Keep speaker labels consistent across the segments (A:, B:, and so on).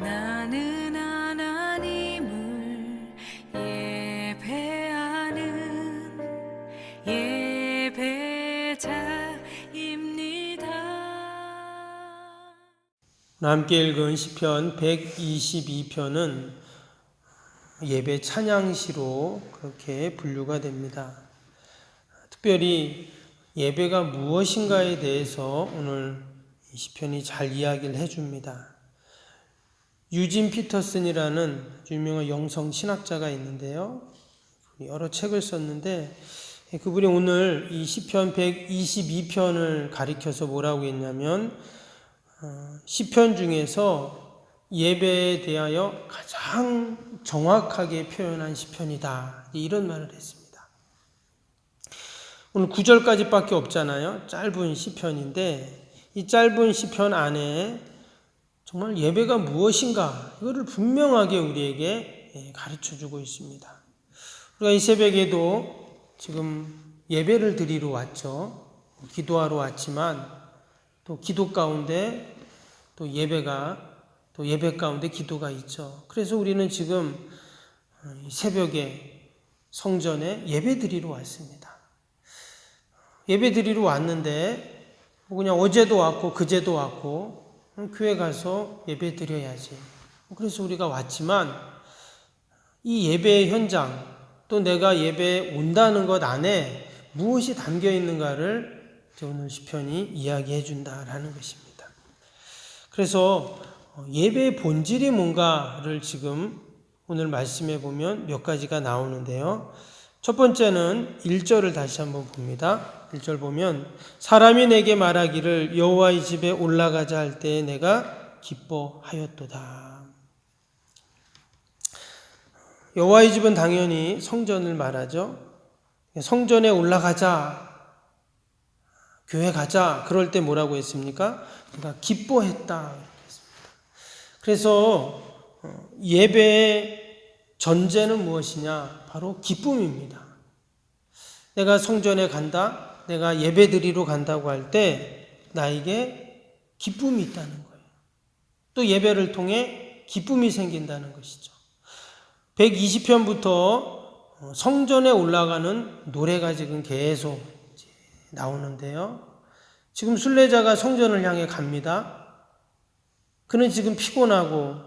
A: 나는 하나님을 예배하는 예배자입니다.
B: 함께 읽은 시편 122편은 예배 찬양시로 그렇게 분류가 됩니다. 특별히 예배가 무엇인가에 대해서 오늘 이 시편이 잘 이야기를 해줍니다. 유진 피터슨이라는 유명한 영성 신학자가 있는데요. 여러 책을 썼는데 그분이 오늘 이 시편 122편을 가리켜서 뭐라고 했냐면 시편 중에서 예배에 대하여 가장 정확하게 표현한 시편이다. 이런 말을 했습니다. 오늘 9절까지밖에 없잖아요. 짧은 시편인데 이 짧은 시편 안에 정말 예배가 무엇인가 이거를 분명하게 우리에게 가르쳐주고 있습니다. 우리가 이 새벽에도 지금 예배를 드리러 왔죠. 기도하러 왔지만 또 기도 가운데 또 예배 가운데 기도가 있죠. 그래서 우리는 지금 새벽에 성전에 예배 드리러 왔습니다. 예배 드리러 왔는데 그냥 어제도 왔고 그제도 왔고 교회 가서 예배 드려야지. 그래서 우리가 왔지만 이 예배의 현장 또 내가 예배에 온다는 것 안에 무엇이 담겨 있는가를 오늘 시편이 이야기해 준다라는 것입니다. 그래서 예배의 본질이 뭔가를 지금 오늘 말씀해 보면 몇 가지가 나오는데요. 첫 번째는 1절을 다시 한번 봅니다. 1절 보면 사람이 내게 말하기를 여호와의 집에 올라가자 할 때에 내가 기뻐하였도다. 여호와의 집은 당연히 성전을 말하죠. 성전에 올라가자, 교회 가자 그럴 때 뭐라고 했습니까? 내가 기뻐했다. 그래서 예배의 전제는 무엇이냐? 바로 기쁨입니다. 내가 성전에 간다, 내가 예배 드리러 간다고 할 때 나에게 기쁨이 있다는 거예요. 또 예배를 통해 기쁨이 생긴다는 것이죠. 120편부터 성전에 올라가는 노래가 지금 계속 나오는데요. 지금 순례자가 성전을 향해 갑니다. 그는 지금 피곤하고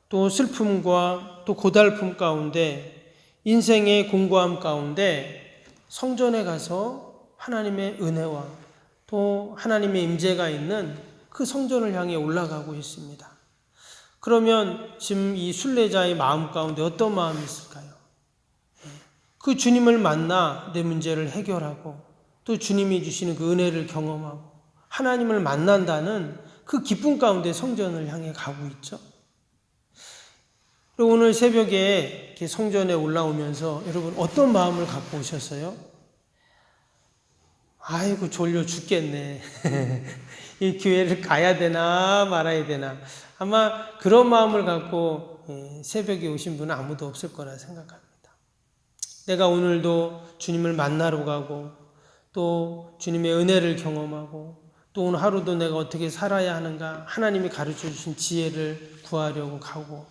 B: 또 슬픔과 또 고달픔 가운데 인생의 공고함 가운데 성전에 가서 하나님의 은혜와 또 하나님의 임재가 있는 그 성전을 향해 올라가고 있습니다. 그러면 지금 이 순례자의 마음 가운데 어떤 마음이 있을까요? 그 주님을 만나 내 문제를 해결하고 또 주님이 주시는 그 은혜를 경험하고 하나님을 만난다는 그 기쁨 가운데 성전을 향해 가고 있죠. 그리고 오늘 새벽에 이렇게 성전에 올라오면서 여러분 어떤 마음을 갖고 오셨어요? 아이고 졸려 죽겠네. 이 교회를 가야 되나 말아야 되나. 아마 그런 마음을 갖고 새벽에 오신 분은 아무도 없을 거라 생각합니다. 내가 오늘도 주님을 만나러 가고 또 주님의 은혜를 경험하고 또 오늘 하루도 내가 어떻게 살아야 하는가 하나님이 가르쳐 주신 지혜를 구하려고 가고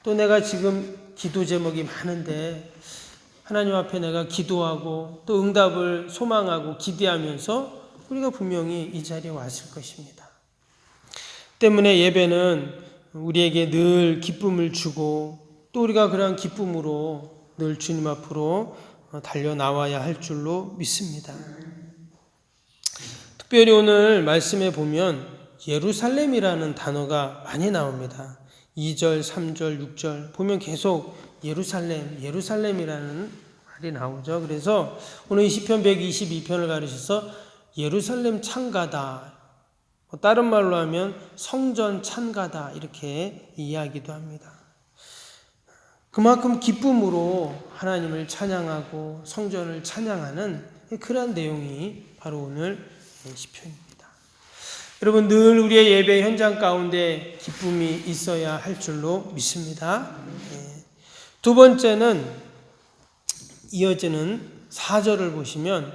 B: 또 내가 지금 기도 제목이 많은데 하나님 앞에 내가 기도하고 또 응답을 소망하고 기대하면서 우리가 분명히 이 자리에 왔을 것입니다. 때문에 예배는 우리에게 늘 기쁨을 주고 또 우리가 그러한 기쁨으로 늘 주님 앞으로 달려나와야 할 줄로 믿습니다. 특별히 오늘 말씀에 보면 예루살렘이라는 단어가 많이 나옵니다. 2절, 3절, 6절 보면 계속 예루살렘이라는 말이 나오죠. 그래서 오늘 이 시편 122편을 가르쳐서 예루살렘 찬가다, 다른 말로 하면 성전 찬가다 이렇게 이야기도 합니다. 그만큼 기쁨으로 하나님을 찬양하고 성전을 찬양하는 그러한 내용이 바로 오늘 시편입니다. 여러분 늘 우리의 예배 현장 가운데 기쁨이 있어야 할 줄로 믿습니다. 두 번째는 이어지는 4절을 보시면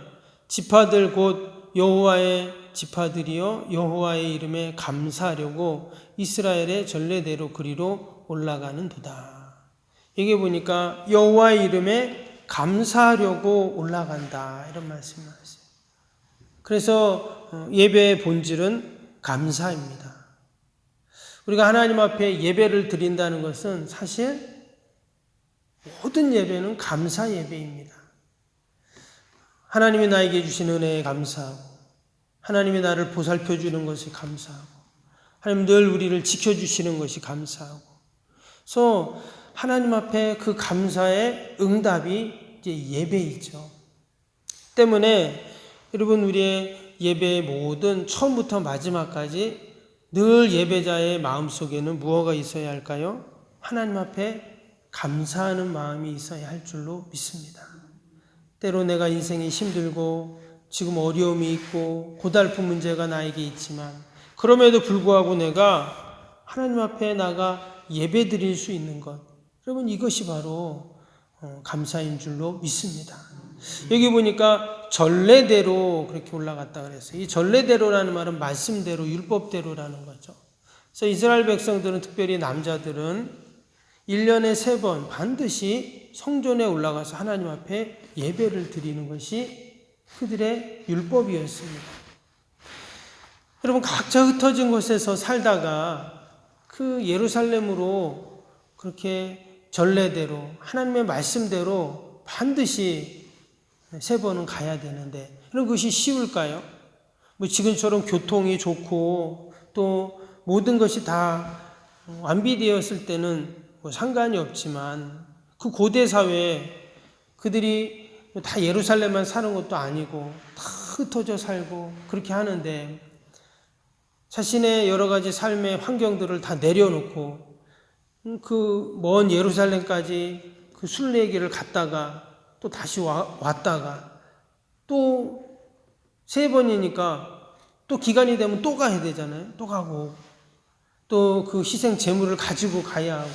B: 지파들 곧 여호와의 지파들이여 여호와의 이름에 감사하려고 이스라엘의 전례대로 그리로 올라가는 도다. 여기 보니까 여호와의 이름에 감사하려고 올라간다 이런 말씀을 하세요. 그래서 예배의 본질은 감사입니다. 우리가 하나님 앞에 예배를 드린다는 것은 사실 모든 예배는 감사 예배입니다. 하나님이 나에게 주신 은혜에 감사하고, 하나님이 나를 보살펴 주는 것이 감사하고, 하나님 늘 우리를 지켜주시는 것이 감사하고, 그래서 하나님 앞에 그 감사의 응답이 이제 예배이죠. 때문에 여러분 우리의 예배의 모든 처음부터 마지막까지 늘 예배자의 마음속에는 무엇가 있어야 할까요? 하나님 앞에 감사하는 마음이 있어야 할 줄로 믿습니다. 때로 내가 인생이 힘들고 지금 어려움이 있고 고달픈 문제가 나에게 있지만 그럼에도 불구하고 내가 하나님 앞에 나가 예배 드릴 수 있는 것, 여러분 이것이 바로 감사인 줄로 믿습니다. 여기 보니까 전례대로 그렇게 올라갔다 그랬어요. 이 전례대로라는 말은 말씀대로, 율법대로라는 거죠. 그래서 이스라엘 백성들은, 특별히 남자들은 1년에 3번 반드시 성전에 올라가서 하나님 앞에 예배를 드리는 것이 그들의 율법이었습니다. 여러분 각자 흩어진 곳에서 살다가 그 예루살렘으로 그렇게 전례대로 하나님의 말씀대로 반드시 3번은 가야 되는데, 그럼 그것이 쉬울까요? 뭐 지금처럼 교통이 좋고 또 모든 것이 다 완비되었을 때는 뭐 상관이 없지만 그 고대 사회에 그들이 다 예루살렘만 사는 것도 아니고 다 흩어져 살고 그렇게 하는데 자신의 여러 가지 삶의 환경들을 다 내려놓고 그 먼 예루살렘까지 그 순례길을 갔다가 또 다시 왔다가 또 3번이니까 또 기간이 되면 또 가야 되잖아요. 또 가고 또 그 희생 제물을 가지고 가야 하고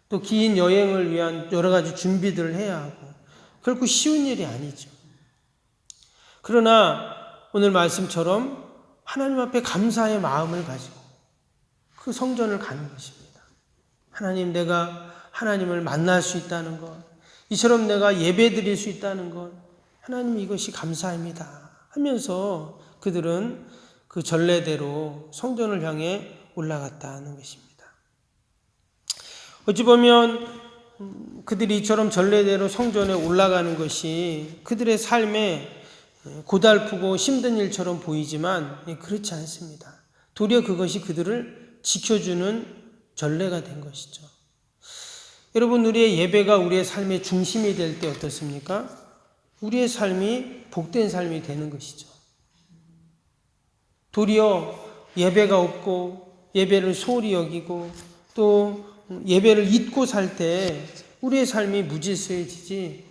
B: 또 긴 여행을 위한 여러 가지 준비들을 해야 하고 결코 쉬운 일이 아니죠. 그러나 오늘 말씀처럼 하나님 앞에 감사의 마음을 가지고 그 성전을 가는 것입니다. 하나님, 내가 하나님을 만날 수 있다는 것, 이처럼 내가 예배 드릴 수 있다는 것, 하나님 이것이 감사합니다 하면서 그들은 그 전례대로 성전을 향해 올라갔다는 것입니다. 어찌 보면 그들이 이처럼 전례대로 성전에 올라가는 것이 그들의 삶에 고달프고 힘든 일처럼 보이지만 그렇지 않습니다. 도리어 그것이 그들을 지켜주는 전례가 된 것이죠. 여러분, 우리의 예배가 우리의 삶의 중심이 될 때 어떻습니까? 우리의 삶이 복된 삶이 되는 것이죠. 도리어 예배가 없고 예배를 소홀히 여기고 또 예배를 잊고 살 때 우리의 삶이 무질서해지지,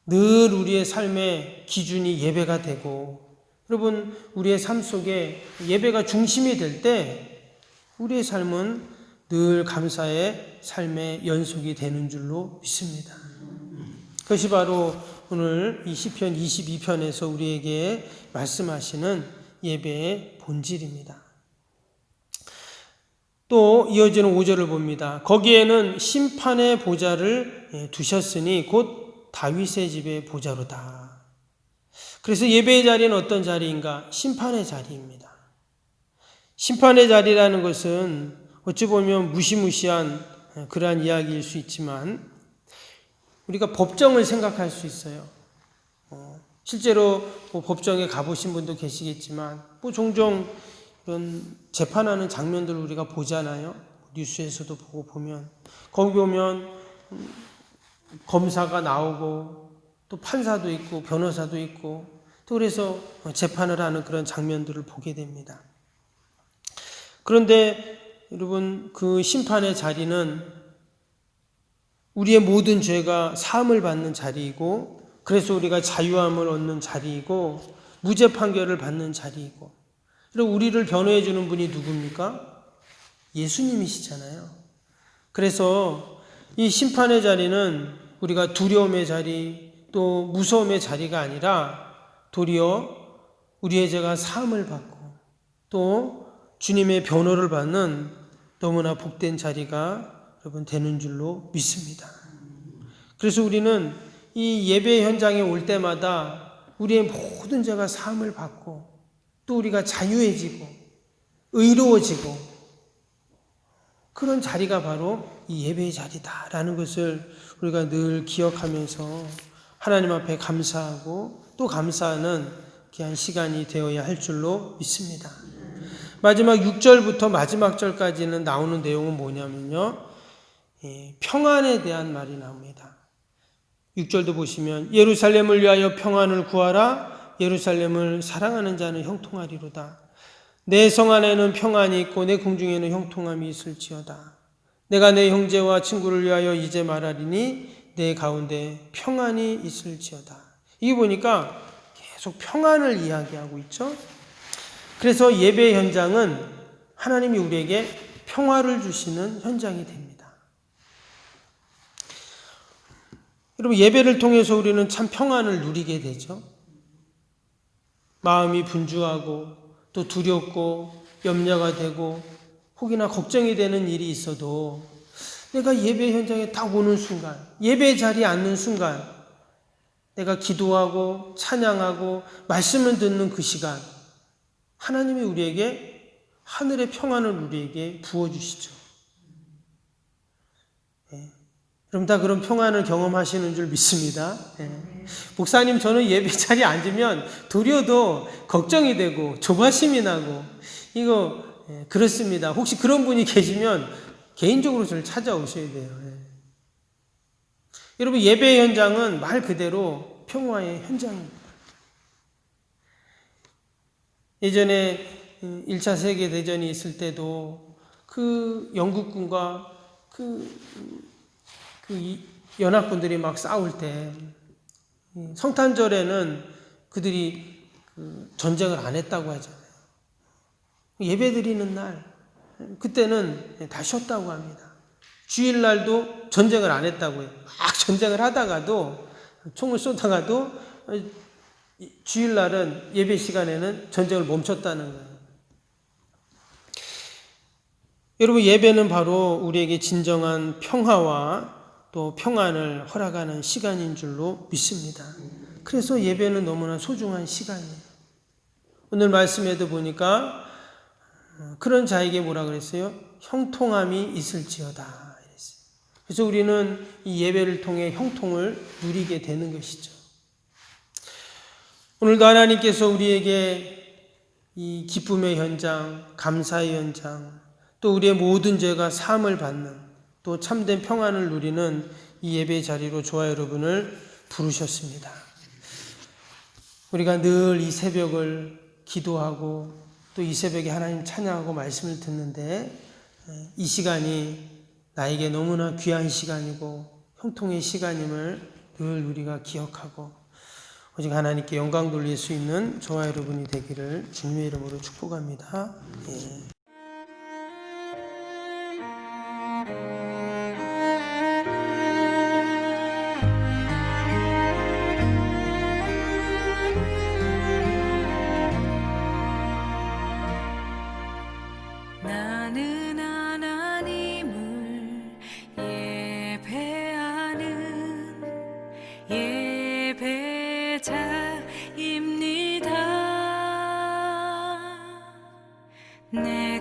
B: 늘 우리의 삶의 기준이 예배가 되고, 여러분 우리의 삶 속에 예배가 중심이 될 때 우리의 삶은 늘 감사의 삶의 연속이 되는 줄로 믿습니다. 그것이 바로 오늘 이 시편 22편에서 우리에게 말씀하시는 예배의 본질입니다. 또 이어지는 5절을 봅니다. 거기에는 심판의 보좌를 두셨으니 곧 다윗의 집의 보좌로다. 그래서 예배의 자리는 어떤 자리인가? 심판의 자리입니다. 심판의 자리라는 것은 어찌 보면 무시무시한 그러한 이야기일 수 있지만 우리가 법정을 생각할 수 있어요. 실제로 법정에 가보신 분도 계시겠지만 종종 이런 재판하는 장면들을 우리가 보잖아요. 뉴스에서도 보면 거기 보면 검사가 나오고 또 판사도 있고 변호사도 있고 또 그래서 재판을 하는 그런 장면들을 보게 됩니다. 그런데 여러분, 그 심판의 자리는 우리의 모든 죄가 사함을 받는 자리이고, 그래서 우리가 자유함을 얻는 자리이고, 무죄 판결을 받는 자리이고, 그리고 우리를 변호해 주는 분이 누굽니까? 예수님이시잖아요. 그래서 이 심판의 자리는 우리가 두려움의 자리, 또 무서움의 자리가 아니라 도리어 우리의 죄가 사함을 받고 또 주님의 변호를 받는 너무나 복된 자리가 여러분 되는 줄로 믿습니다. 그래서 우리는 이 예배 현장에 올 때마다 우리의 모든 죄가 사함을 받고 또 우리가 자유해지고 의로워지고 그런 자리가 바로 이 예배의 자리다라는 것을 우리가 늘 기억하면서 하나님 앞에 감사하고 또 감사하는 귀한 시간이 되어야 할 줄로 믿습니다. 마지막 6절부터 마지막 절까지는 나오는 내용은 뭐냐면요. 평안에 대한 말이 나옵니다. 6절도 보시면 예루살렘을 위하여 평안을 구하라. 예루살렘을 사랑하는 자는 형통하리로다. 내 성 안에는 평안이 있고 내 궁중에는 형통함이 있을지어다. 내가 내 형제와 친구를 위하여 이제 말하리니 내 가운데 평안이 있을지어다. 이게 보니까 계속 평안을 이야기하고 있죠. 그래서 예배 현장은 하나님이 우리에게 평화를 주시는 현장이 됩니다. 여러분, 예배를 통해서 우리는 참 평안을 누리게 되죠. 마음이 분주하고 또 두렵고 염려가 되고 혹이나 걱정이 되는 일이 있어도 내가 예배 현장에 딱 오는 순간, 예배 자리에 앉는 순간 내가 기도하고 찬양하고 말씀을 듣는 그 시간 하나님이 우리에게 하늘의 평안을 우리에게 부어주시죠. 그럼 다 그런 평안을 경험하시는 줄 믿습니다. 목사님, 저는 예배 자리에 앉으면 도리어도 걱정이 되고 조바심이 나고 이거 그렇습니다. 혹시 그런 분이 계시면 개인적으로 저를 찾아오셔야 돼요. 여러분, 예배 현장은 말 그대로 평화의 현장입니다. 예전에 1차 세계대전이 있을 때도 그 영국군과 그 연합군들이 막 싸울 때 성탄절에는 그들이 전쟁을 안 했다고 하잖아요. 예배 드리는 날 그때는 다 쉬었다고 합니다. 주일날도 전쟁을 안 했다고 해요. 막 전쟁을 하다가도 총을 쏘다가도 주일날은 예배 시간에는 전쟁을 멈췄다는 거예요. 여러분, 예배는 바로 우리에게 진정한 평화와 또 평안을 허락하는 시간인 줄로 믿습니다. 그래서 예배는 너무나 소중한 시간이에요. 오늘 말씀에도 보니까 그런 자에게 뭐라 그랬어요? 형통함이 있을지어다 이랬어요. 그래서 우리는 이 예배를 통해 형통을 누리게 되는 것이죠. 오늘도 하나님께서 우리에게 이 기쁨의 현장, 감사의 현장, 또 우리의 모든 죄가 사함을 받는 또 참된 평안을 누리는 이 예배 자리로 저와 여러분을 부르셨습니다. 우리가 늘 이 새벽을 기도하고 또 이 새벽에 하나님 찬양하고 말씀을 듣는데 이 시간이 나에게 너무나 귀한 시간이고 형통의 시간임을 늘 우리가 기억하고 오직 하나님께 영광 돌릴 수 있는 저와 여러분이 되기를 주님의 이름으로 축복합니다.
A: 나는 하나님을 예배하는 예배자입니다. 내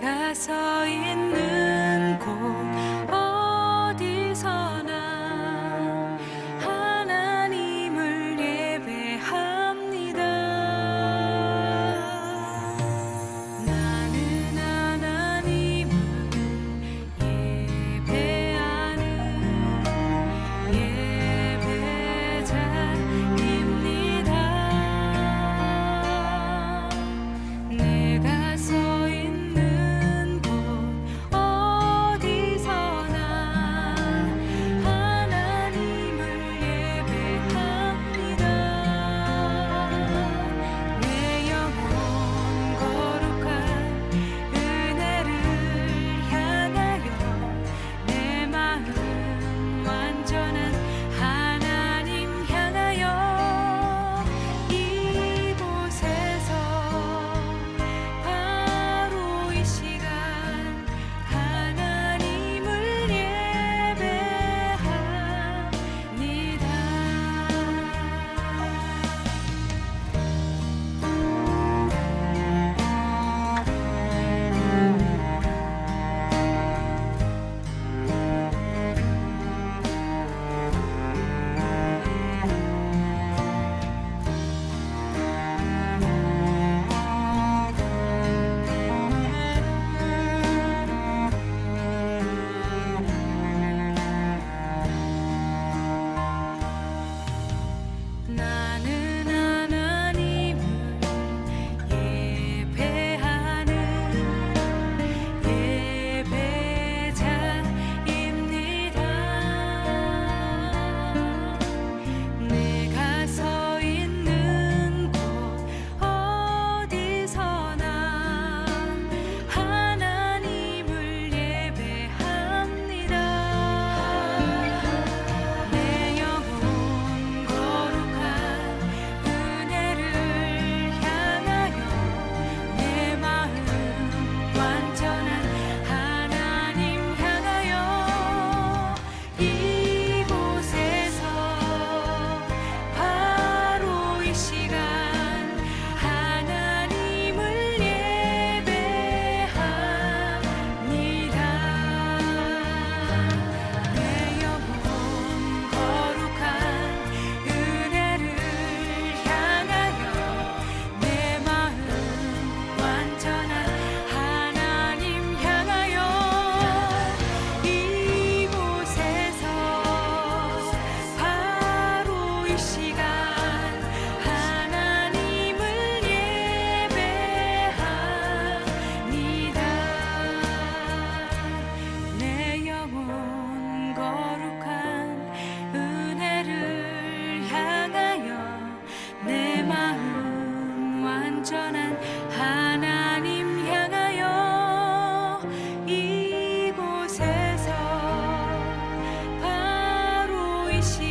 A: 계시